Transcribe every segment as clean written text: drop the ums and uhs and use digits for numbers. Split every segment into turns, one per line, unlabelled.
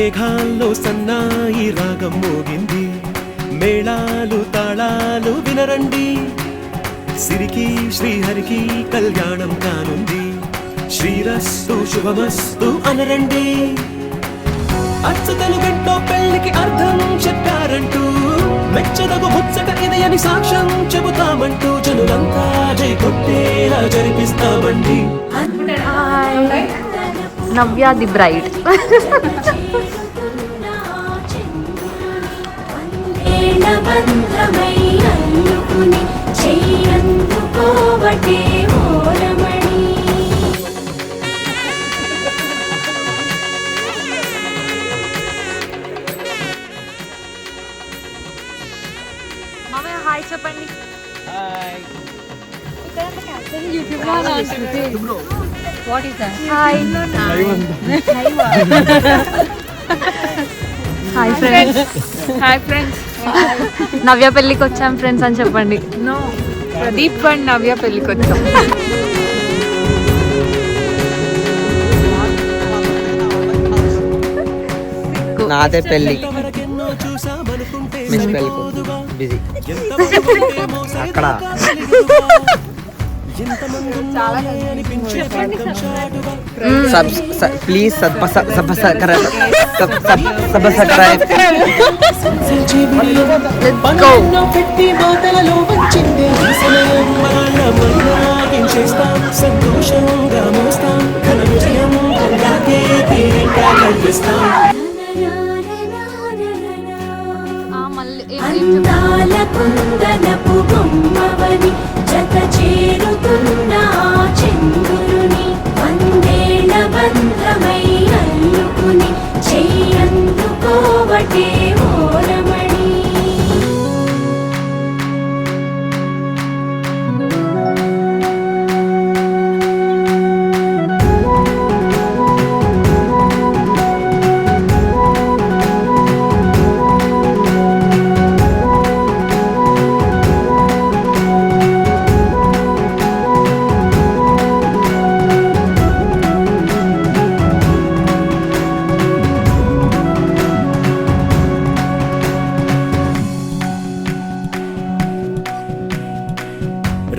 మేఘాల్లో సన్నాయి రాగం మోగింది, మేళాలు తాళాలు వినరండి, సిరికి శ్రీహరికి కళ్యాణం కానుంది, శ్రీరస్తు శుభమస్తు అనరండి. అచ్చు తెలుగింటో పెళ్లికి అర్థం చెప్పారంటూ, మెచ్చదగు ముచ్చట ఇది అని సాక్ష్యం చెబుతామంటూ, జనులంతా జై కొట్టేలా జరిపిస్తామండి.
నవ్య ది బ్రైడ్. హాయ్ చెప్పండి.
What is that?
Hi hi friends.
Hi friends.
నవ్య పెళ్ళికి వచ్చాం ఫ్రెండ్స్ అని చెప్పండి.
No. ప్రదీప్ అండ్ నవ్య పెళ్ళికి వచ్చాం.
నాదే పెళ్ళి, మిస్ పెళ్ళి బిజీ అక్కడ. Please subscribe.
సంతోషంగా మోస్తాం, ఘన విజయం
కుందనపు బొమ్మవని జత చేరుతున్న చంద్రుని, వందేళ్ల బంధమై అల్లుకుని చెయ్యందుకోవటే ఓరమణి.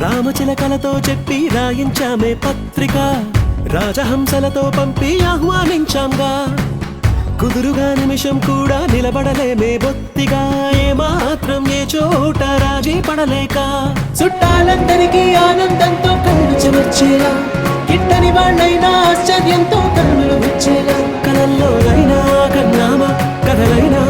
రామచిలకలతో చెప్పి రాయించామే పత్రిక, రాజహంసలతో పంపి ఆహ్వానించాంగా, కుదురుగా నిమిషం కూడా నిలబడలేమే బొత్తిగా, ఏ మాత్రం ఏ చోట రాజీ పడలేక, చుట్టాలందరికీ ఆనందంతో కళ్ళు చెమర్చేలా, కిట్టని వాళ్ళైనా ఆశ్చర్యంతో కన్నులు వచ్చేలా, కలల్లోనైనా కన్నామా కథలైనా